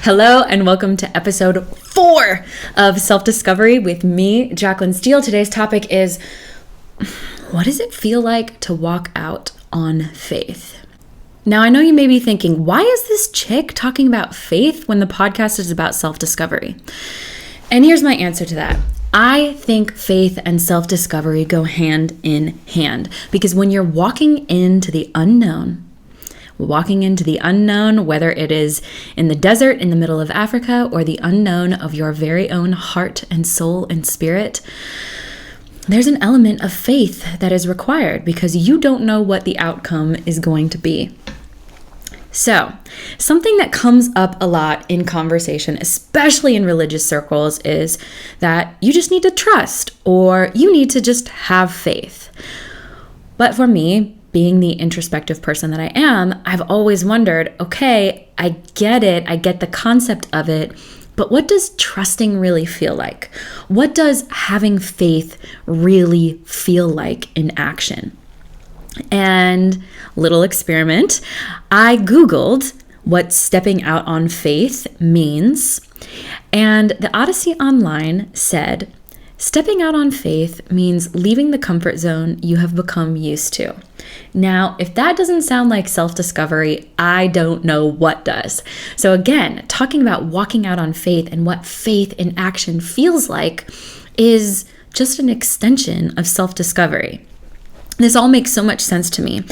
Hello and welcome to episode 4 of Self-Discovery with me, Jaclyn Steele. Today's topic is, what does it feel like to walk out on faith? Now, I know you may be thinking, why is this chick talking about faith when the podcast is about self-discovery? And here's my answer to that. I think faith and self-discovery go hand in hand because when you're walking into the unknown, whether it is in the desert in the middle of Africa or the unknown of your very own heart and soul and spirit, there's an element of faith that is required because you don't know what the outcome is going to be. So, something that comes up a lot in conversation, especially in religious circles, is that you just need to trust or you need to just have faith. But for me, being the introspective person that I am, I've always wondered, okay, I get it, I get the concept of it, but what does trusting really feel like? What does having faith really feel like in action? And little experiment, I Googled what stepping out on faith means, and the Odyssey Online said, stepping out on faith means leaving the comfort zone you have become used to. Now, if that doesn't sound like self-discovery, I don't know what does. So again, talking about walking out on faith and what faith in action feels like is just an extension of self-discovery. This all makes so much sense to me.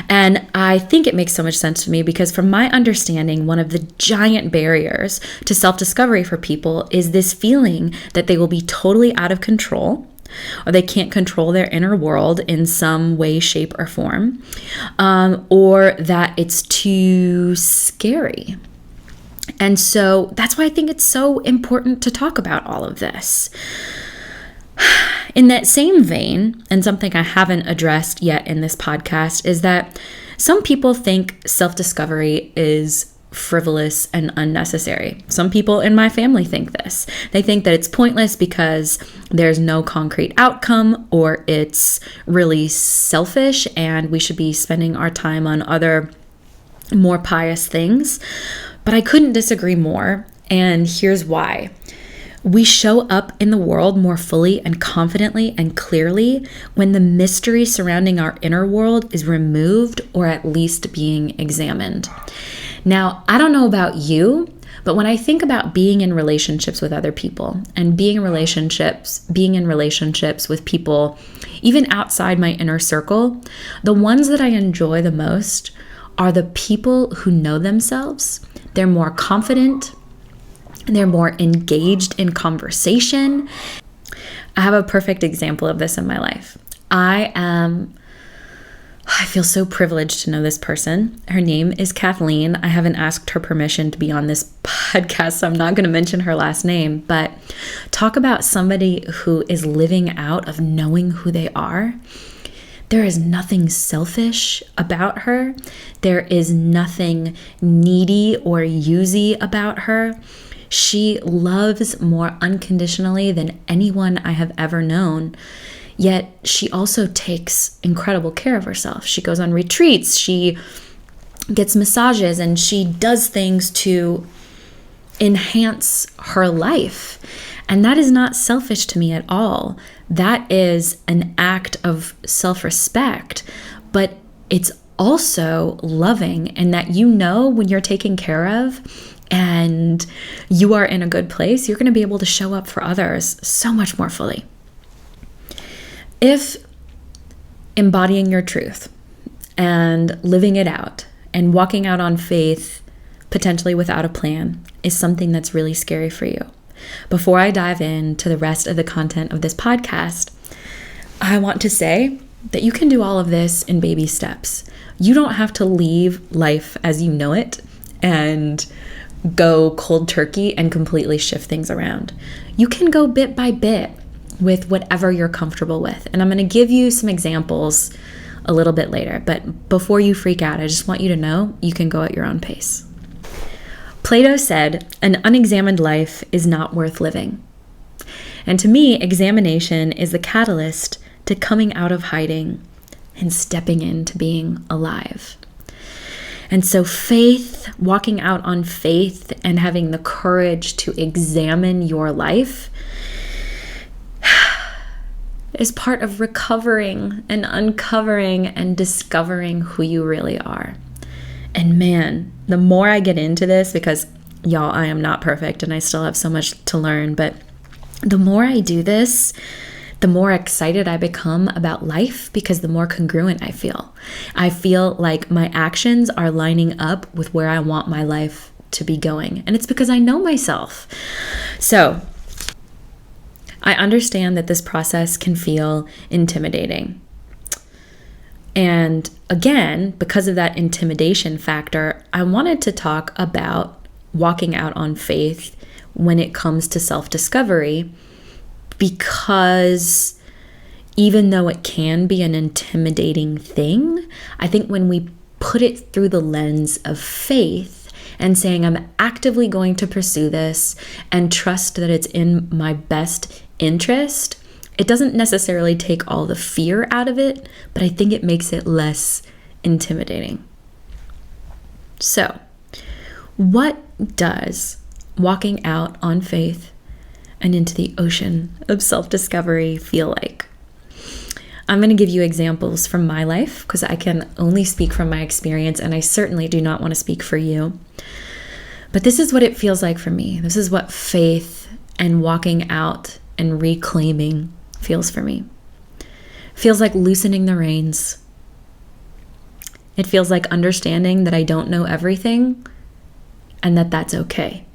And I think it makes so much sense to me because from my understanding, one of the giant barriers to self-discovery for people is this feeling that they will be totally out of control or they can't control their inner world in some way, shape, or form, or that it's too scary. And so that's why I think it's so important to talk about all of this. In that same vein, and something I haven't addressed yet in this podcast, is that some people think self-discovery is frivolous and unnecessary. Some people in my family think this. They think that it's pointless because there's no concrete outcome or it's really selfish and we should be spending our time on other more pious things. But I couldn't disagree more, and here's why. We show up in the world more fully and confidently and clearly when the mystery surrounding our inner world is removed or at least being examined. Now, I don't know about you, but when I think about being in relationships with other people and being in relationships with people even outside my inner circle, the ones that I enjoy the most are the people who know themselves. They're more confident. They're more engaged in conversation. I have a perfect example of this in my life. I feel so privileged to know this person. Her name is Kathleen. I haven't asked her permission to be on this podcast, so I'm not going to mention her last name, but talk about somebody who is living out of knowing who they are. There is nothing selfish about her. There is nothing needy or usy about her. She loves more unconditionally than anyone I have ever known. Yet she also takes incredible care of herself. She goes on retreats, she gets massages, and she does things to enhance her life. And that is not selfish to me at all. That is an act of self-respect, but it's also loving, and that you know when you're taken care of and you are in a good place, you're going to be able to show up for others so much more fully. If embodying your truth and living it out and walking out on faith, potentially without a plan, is something that's really scary for you, before I dive into the rest of the content of this podcast, I want to say that you can do all of this in baby steps. You don't have to leave life as you know it and go cold turkey and completely shift things around. You can go bit by bit with whatever you're comfortable with. And I'm going to give you some examples a little bit later. But before you freak out, I just want you to know you can go at your own pace. Plato said, "An unexamined life is not worth living." And to me, examination is the catalyst to coming out of hiding and stepping into being alive. And so faith, walking out on faith and having the courage to examine your life is part of recovering and uncovering and discovering who you really are. And man, the more I get into this, because y'all, I am not perfect and I still have so much to learn, but the more I do this, the more excited I become about life, because the more congruent I feel. I feel like my actions are lining up with where I want my life to be going. And it's because I know myself. So I understand that this process can feel intimidating. And again, because of that intimidation factor, I wanted to talk about walking out on faith when it comes to self-discovery, because even though it can be an intimidating thing, I think when we put it through the lens of faith and saying, I'm actively going to pursue this and trust that it's in my best interest, it doesn't necessarily take all the fear out of it, but I think it makes it less intimidating. So, what does walking out on faith and into the ocean of self-discovery feel like? I'm going to give you examples from my life, because I can only speak from my experience, and I certainly do not want to speak for you. But this is what it feels like for me. This is what faith and walking out and reclaiming feels for me. It feels like loosening the reins. It feels like understanding that I don't know everything and that that's okay.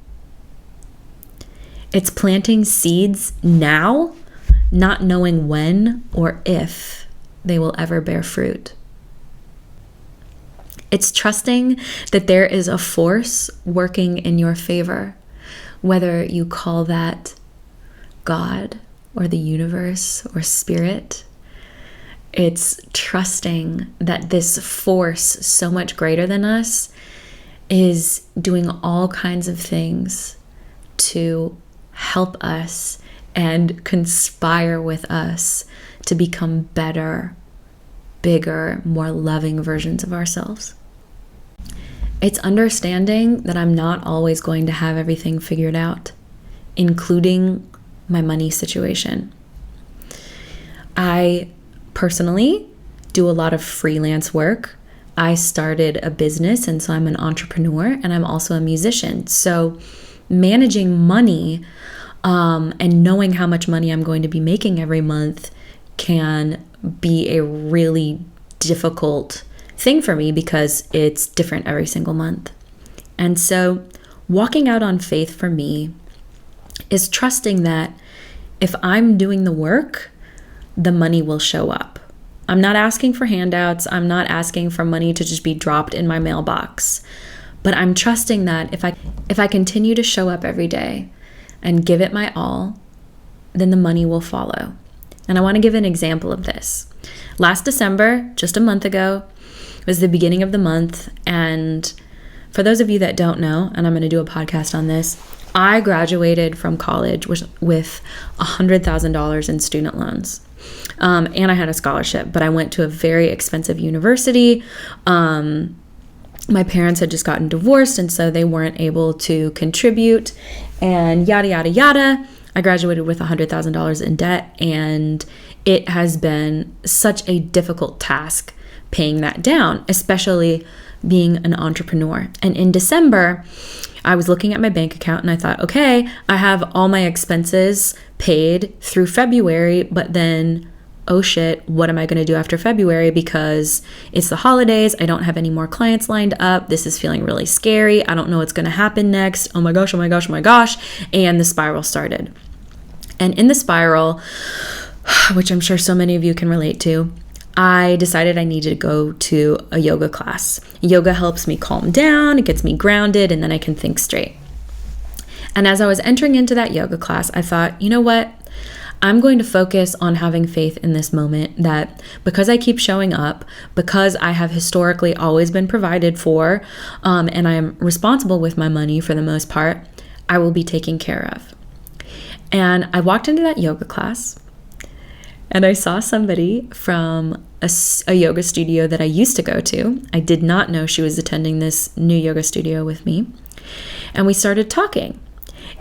It's planting seeds now, not knowing when or if they will ever bear fruit. It's trusting that there is a force working in your favor, whether you call that God or the universe or spirit. It's trusting that this force, so much greater than us, is doing all kinds of things to help us and conspire with us to become better, bigger, more loving versions of ourselves. It's understanding that I'm not always going to have everything figured out, including my money situation. I personally do a lot of freelance work. I started a business, and so I'm an entrepreneur, and I'm also a musician. So managing money and knowing how much money I'm going to be making every month can be a really difficult thing for me, because it's different every single month. And so walking out on faith for me is trusting that if I'm doing the work, the money will show up. I'm not asking for handouts. I'm not asking for money to just be dropped in my mailbox. But I'm trusting that if I continue to show up every day and give it my all, then the money will follow. And I want to give an example of this. Last December, just a month ago, was the beginning of the month. And for those of you that don't know, and I'm going to do a podcast on this, I graduated from college with $100,000 in student loans. And I had a scholarship, but I went to a very expensive university. My parents had just gotten divorced, and so they weren't able to contribute, and yada, yada, yada. I graduated with $100,000 in debt, and it has been such a difficult task paying that down, especially being an entrepreneur. And in December, I was looking at my bank account and I thought, okay, I have all my expenses paid through February, but then, oh shit, what am I going to do after February? Because it's the holidays. I don't have any more clients lined up. This is feeling really scary. I don't know what's going to happen next. Oh my gosh, oh my gosh, oh my gosh. And the spiral started. And in the spiral, which I'm sure so many of you can relate to, I decided I needed to go to a yoga class. Yoga helps me calm down, it gets me grounded, and then I can think straight. And as I was entering into that yoga class, I thought, you know what? I'm going to focus on having faith in this moment, that because I keep showing up, because I have historically always been provided for, and I am responsible with my money for the most part, I will be taken care of. And I walked into that yoga class, And I saw somebody from a yoga studio that I used to go to. I did not know she was attending this new yoga studio with me. And we started talking.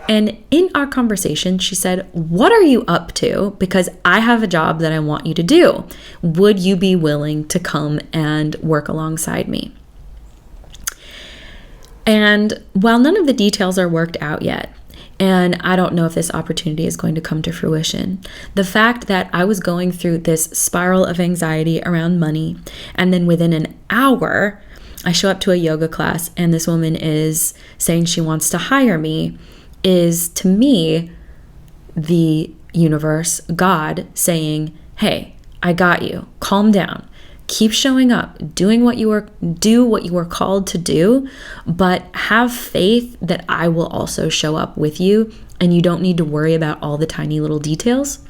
And in our conversation, she said, "What are you up to? Because I have a job that I want you to do. Would you be willing to come and work alongside me?" And while none of the details are worked out yet, and I don't know if this opportunity is going to come to fruition, the fact that I was going through this spiral of anxiety around money, and then within an hour, I show up to a yoga class and this woman is saying she wants to hire me, is to me the universe, God, saying, "Hey, I got you. Calm down. Keep showing up, do what you were called to do, but have faith that I will also show up with you, and you don't need to worry about all the tiny little details."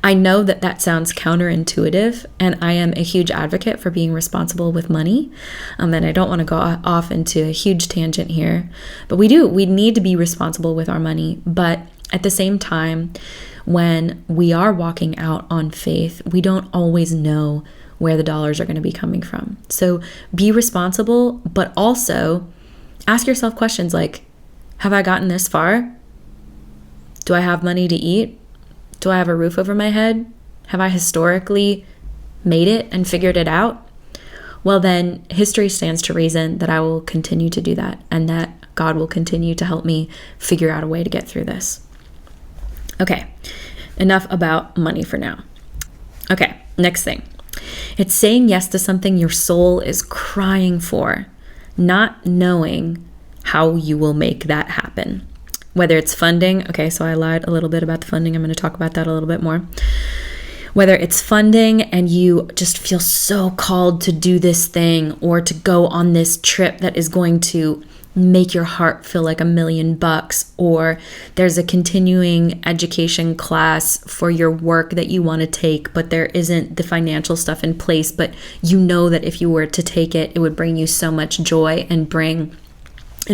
I know that that sounds counterintuitive, and I am a huge advocate for being responsible with money. And I don't want to go off into a huge tangent here, but we need to be responsible with our money. But at the same time, when we are walking out on faith, we don't always know where the dollars are going to be coming from. So be responsible, but also ask yourself questions like, have I gotten this far? Do I have money to eat? Do I have a roof over my head? Have I historically made it and figured it out? Well, then history stands to reason that I will continue to do that, and that God will continue to help me figure out a way to get through this. Okay, enough about money for now. Okay, next thing. It's saying yes to something your soul is crying for, not knowing how you will make that happen. Whether it's funding, okay, so I lied a little bit about the funding. I'm going to talk about that a little bit more. Whether it's funding and you just feel so called to do this thing or to go on this trip that is going to make your heart feel like $1,000,000, or there's a continuing education class for your work that you want to take, but there isn't the financial stuff in place, but you know that if you were to take it, it would bring you so much joy and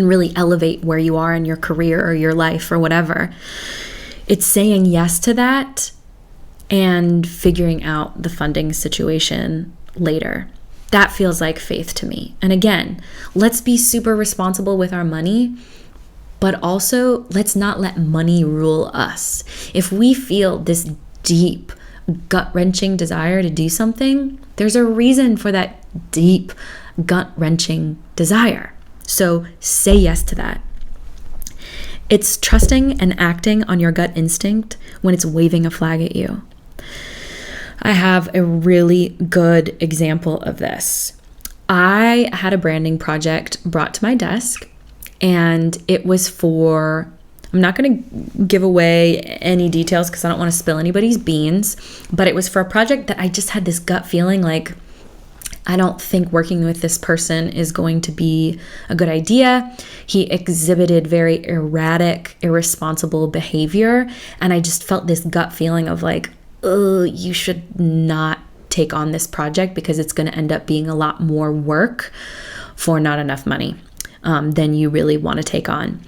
really elevate where you are in your career or your life or whatever. It's saying yes to that and figuring out the funding situation later. That feels like faith to me. And again, let's be super responsible with our money, but also let's not let money rule us. If we feel this deep, gut-wrenching desire to do something, there's a reason for that deep, gut-wrenching desire. So say yes to that. It's trusting and acting on your gut instinct when it's waving a flag at you. I have a really good example of this. I had a branding project brought to my desk, and it was for, I'm not going to give away any details because I don't want to spill anybody's beans, but it was for a project that I just had this gut feeling like, I don't think working with this person is going to be a good idea. He exhibited very erratic, irresponsible behavior, and I just felt this gut feeling of like, oh, you should not take on this project because it's going to end up being a lot more work for not enough money than you really want to take on.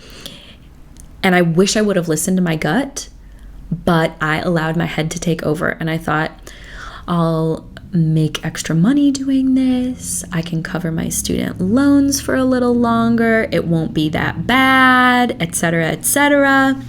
And I wish I would have listened to my gut, but I allowed my head to take over, and I thought, I'll make extra money doing this. I can cover my student loans for a little longer. It won't be that bad, etc., etc.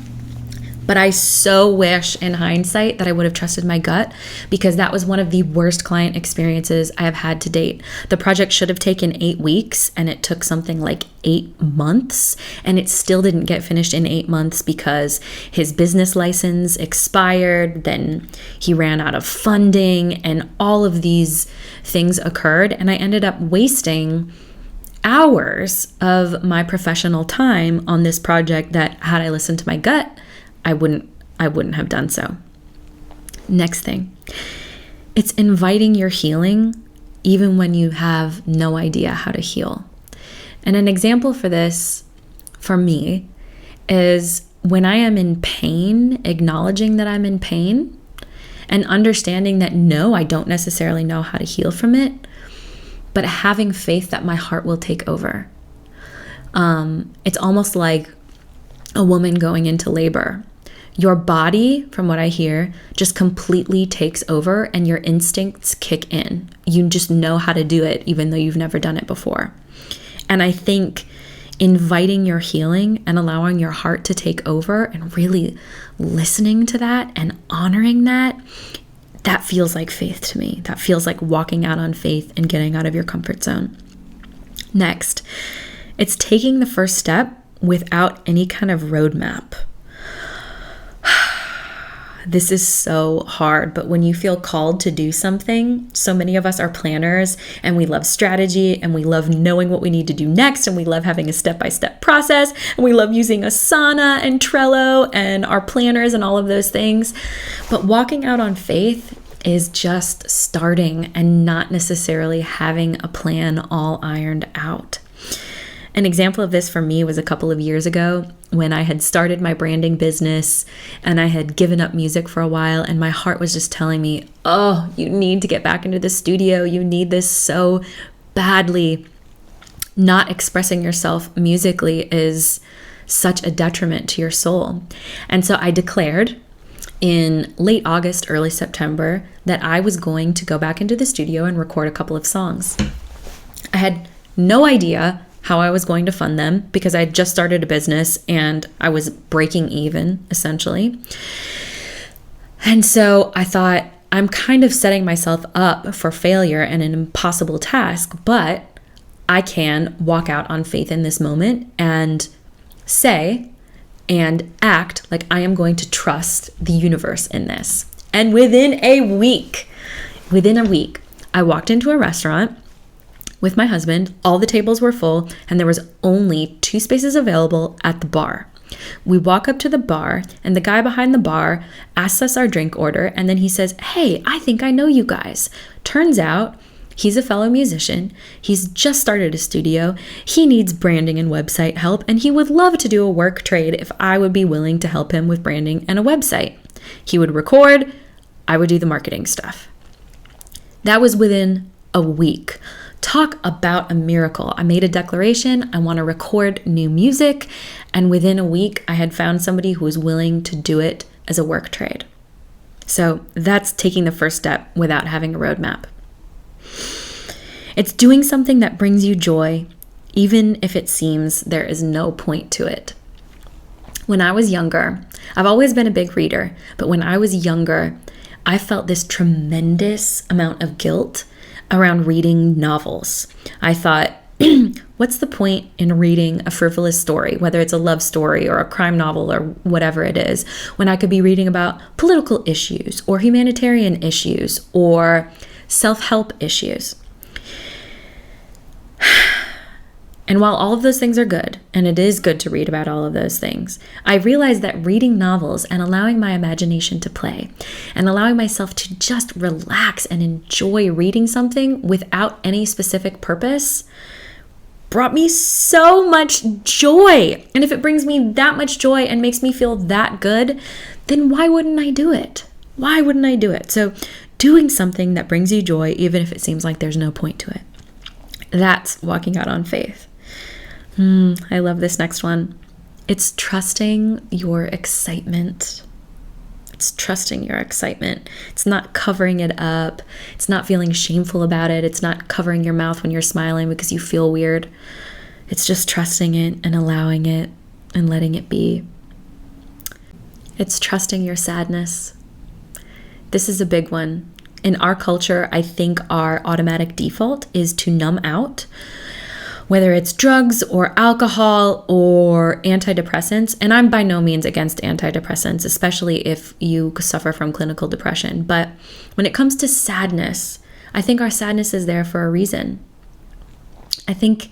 But I so wish in hindsight that I would have trusted my gut, because that was one of the worst client experiences I have had to date. The project should have taken 8 weeks, and it took something like 8 months, and it still didn't get finished in 8 months because his business license expired, then he ran out of funding, and all of these things occurred, and I ended up wasting hours of my professional time on this project that, had I listened to my gut, I wouldn't have done so. Next thing, it's inviting your healing even when you have no idea how to heal. And an example for this, for me, is when I am in pain, acknowledging that I'm in pain and understanding that no, I don't necessarily know how to heal from it, but having faith that my heart will take over. It's almost like a woman going into labor. your body, from what I hear, just completely takes over and your instincts kick in. You just know how to do it, even though you've never done it before. And I think inviting your healing and allowing your heart to take over and really listening to that and honoring that, that feels like faith to me. That feels like walking out on faith and getting out of your comfort zone. Next, it's taking the first step without any kind of roadmap. This is so hard, but when you feel called to do something, so many of us are planners and we love strategy and we love knowing what we need to do next and we love having a step-by-step process and we love using Asana and Trello and our planners and all of those things. But walking out on faith is just starting and not necessarily having a plan all ironed out. An example of this for me was a couple of years ago when I had started my branding business and I had given up music for a while, and my heart was just telling me, oh, you need to get back into the studio. You need this so badly. Not expressing yourself musically is such a detriment to your soul. And so I declared in late August, early September, that I was going to go back into the studio and record a couple of songs. I had no idea how I was going to fund them because I had just started a business and I was breaking even, essentially. And so I thought, I'm kind of setting myself up for failure and an impossible task, but I can walk out on faith in this moment and say and act like I am going to trust the universe in this. And within a week, I walked into a restaurant with my husband. All the tables were full and there was only 2 spaces available at the bar. We walk up to the bar and the guy behind the bar asks us our drink order, and then he says, hey, I think I know you guys. Turns out he's a fellow musician. He's just started a studio. He needs branding and website help, and he would love to do a work trade if I would be willing to help him with branding and a website. He would record, I would do the marketing stuff. That was within a week. Talk about a miracle. I made a declaration. I want to record new music. And within a week, I had found somebody who was willing to do it as a work trade. So that's taking the first step without having a roadmap. It's doing something that brings you joy, even if it seems there is no point to it. When I was younger, I've always been a big reader, but when I was younger, I felt this tremendous amount of guilt around reading novels. I thought, what's the point in reading a frivolous story, whether it's a love story or a crime novel or whatever it is, when I could be reading about political issues or humanitarian issues or self-help issues? And while all of those things are good, and it is good to read about all of those things, I realized that reading novels and allowing my imagination to play and allowing myself to just relax and enjoy reading something without any specific purpose brought me so much joy. And if it brings me that much joy and makes me feel that good, then why wouldn't I do it? Why wouldn't I do it? So doing something that brings you joy, even if it seems like there's no point to it. That's walking out on faith. I love this next one. It's trusting your excitement. It's trusting your excitement. It's not covering it up. It's not feeling shameful about it. It's not covering your mouth when you're smiling because you feel weird. It's just trusting it and allowing it and letting it be. It's trusting your sadness. This is a big one. In our culture, I think our automatic default is to numb out, whether it's drugs or alcohol or antidepressants. And I'm by no means against antidepressants, especially if you suffer from clinical depression. But when it comes to sadness, I think our sadness is there for a reason. I think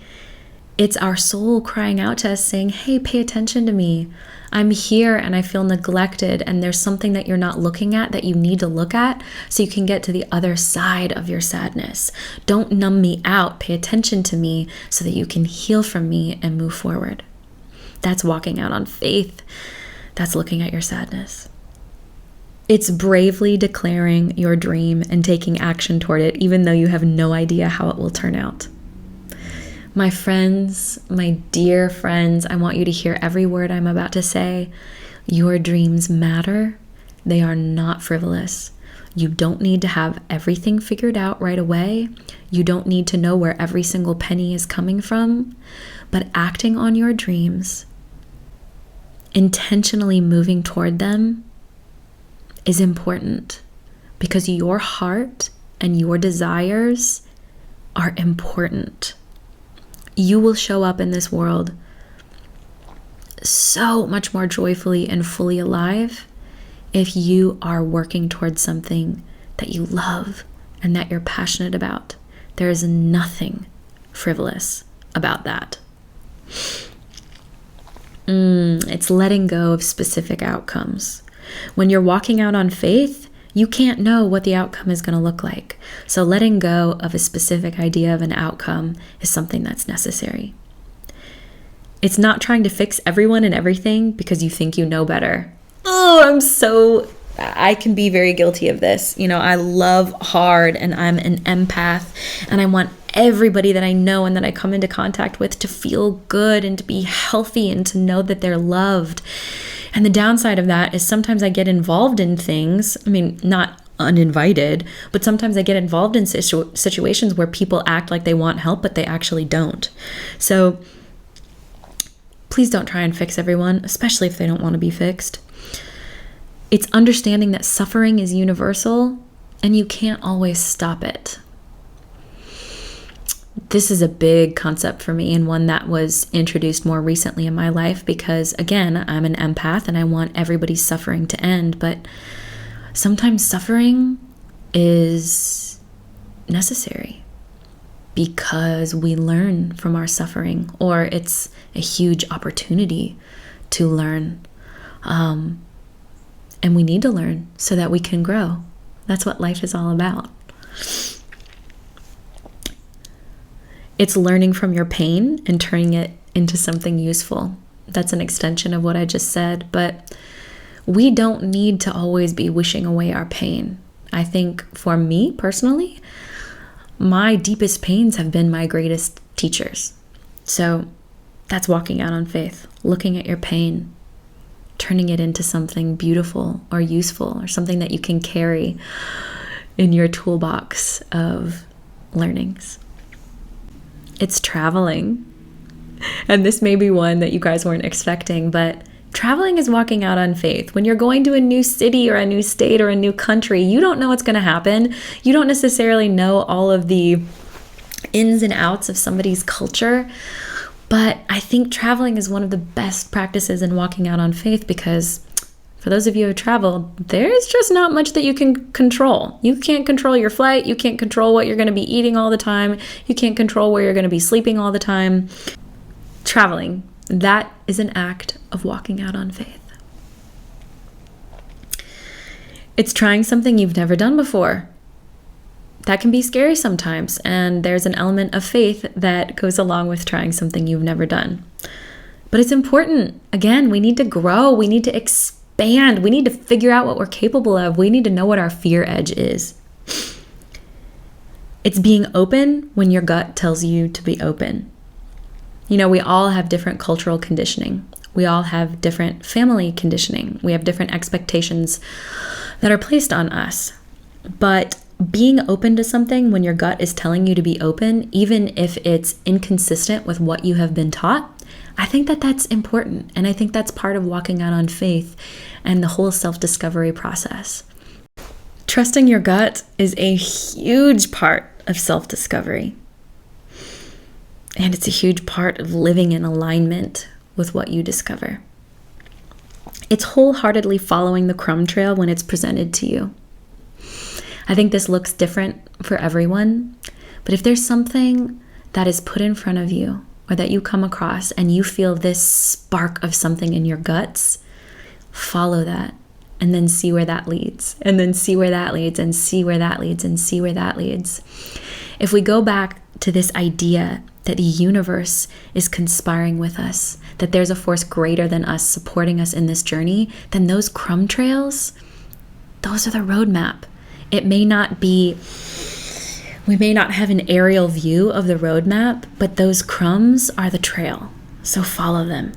it's our soul crying out to us saying, hey, pay attention to me. I'm here and I feel neglected, and there's something that you're not looking at that you need to look at so you can get to the other side of your sadness. Don't numb me out. Pay attention to me so that you can heal from me and move forward. That's walking out on faith. That's looking at your sadness. It's bravely declaring your dream and taking action toward it, even though you have no idea how it will turn out. My friends, my dear friends, I want you to hear every word I'm about to say. Your dreams matter. They are not frivolous. You don't need to have everything figured out right away. You don't need to know where every single penny is coming from. But acting on your dreams, intentionally moving toward them, is important, because your heart and your desires are important. You will show up in this world so much more joyfully and fully alive if you are working towards something that you love and that you're passionate about. There is nothing frivolous about that. It's letting go of specific outcomes. When you're walking out on faith, you can't know what the outcome is going to look like. So letting go of a specific idea of an outcome is something that's necessary. It's not trying to fix everyone and everything because you think you know better. I can be very guilty of this. I love hard, and I'm an empath, and I want everybody that I know and that I come into contact with to feel good and to be healthy and to know that they're loved. And the downside of that is sometimes I get involved in things, not uninvited, but sometimes I get involved in situations where people act like they want help, but they actually don't. So please don't try and fix everyone, especially if they don't want to be fixed. It's understanding that suffering is universal and you can't always stop it. This is a big concept for me, and one that was introduced more recently in my life because, again, I'm an empath and I want everybody's suffering to end, but sometimes suffering is necessary because we learn from our suffering, or it's a huge opportunity to learn. And we need to learn so that we can grow. That's what life is all about. It's learning from your pain and turning it into something useful. That's an extension of what I just said, but we don't need to always be wishing away our pain. I think for me personally, my deepest pains have been my greatest teachers. So that's walking out on faith, looking at your pain, turning it into something beautiful or useful or something that you can carry in your toolbox of learnings. It's traveling. And this may be one that you guys weren't expecting, but traveling is walking out on faith. When you're going to a new city or a new state or a new country, you don't know what's going to happen. You don't necessarily know all of the ins and outs of somebody's culture. But I think traveling is one of the best practices in walking out on faith because for those of you who have traveled, there's just not much that you can control. You can't control your flight. You can't control what you're going to be eating all the time. You can't control where you're going to be sleeping all the time. Traveling, that is an act of walking out on faith. It's trying something you've never done before. That can be scary sometimes, and there's an element of faith that goes along with trying something you've never done. But it's important. Again, we need to grow. We need to expand. We need to figure out what we're capable of. We need to know what our fear edge is. It's being open when your gut tells you to be open. We all have different cultural conditioning. We all have different family conditioning. We have different expectations that are placed on us. But being open to something when your gut is telling you to be open, even if it's inconsistent with what you have been taught, I think that that's important. And I think that's part of walking out on faith and the whole self-discovery process. Trusting your gut is a huge part of self-discovery. And it's a huge part of living in alignment with what you discover. It's wholeheartedly following the crumb trail when it's presented to you. I think this looks different for everyone, but if there's something that is put in front of you or that you come across and you feel this spark of something in your guts, follow that and then see where that leads, and then see where that leads, and see where that leads, and see where that leads. If we go back to this idea that the universe is conspiring with us, that there's a force greater than us supporting us in this journey, then those crumb trails, those are the roadmap. It may not be, we may not have an aerial view of the roadmap, but those crumbs are the trail. So follow them.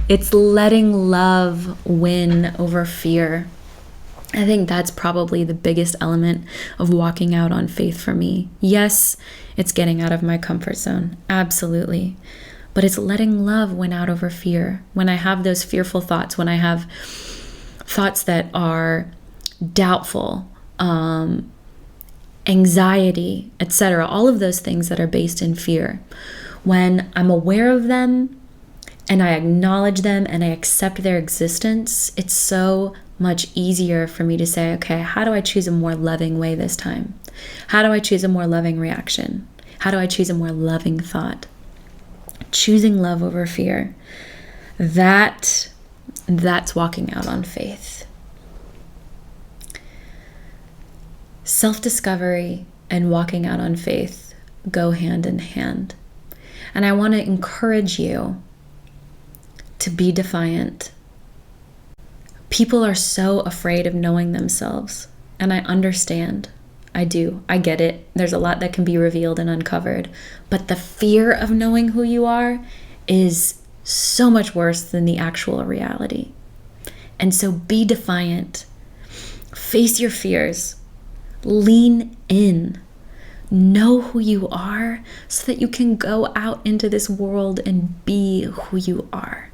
It's letting love win over fear. I think that's probably the biggest element of walking out on faith for me. Yes, it's getting out of my comfort zone. Absolutely. But it's letting love win out over fear. When I have those fearful thoughts, when I have thoughts that are doubtful, anxiety, etc., all of those things that are based in fear, when I'm aware of them and I acknowledge them and I accept their existence, it's so much easier for me to say, okay, how do I choose a more loving way this time? How do I choose a more loving reaction? How do I choose a more loving thought? Choosing love over fear. That's walking out on faith. Self-discovery and walking out on faith go hand in hand. And I want to encourage you to be defiant. People are so afraid of knowing themselves, and I understand. I do. I get it. There's a lot that can be revealed and uncovered, but the fear of knowing who you are is so much worse than the actual reality. And so be defiant. Face your fears. Lean in. Know who you are so that you can go out into this world and be who you are.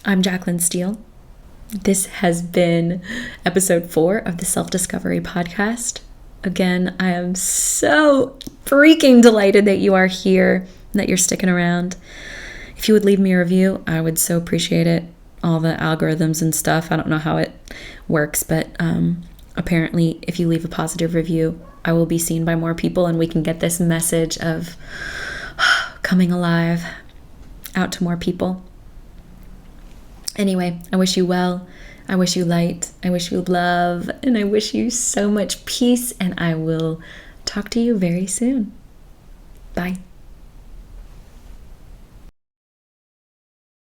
I'm Jaclyn Steele. This has been episode 4 of the Self-Discovery podcast. Again, I am so freaking delighted that you are here, that you're sticking around. If you would leave me a review, I would so appreciate it. All the algorithms and stuff, I don't know how it works, but apparently if you leave a positive review, I will be seen by more people and we can get this message of coming alive out to more people. Anyway, I wish you well. I wish you light. I wish you love. And I wish you so much peace. And I will talk to you very soon. Bye.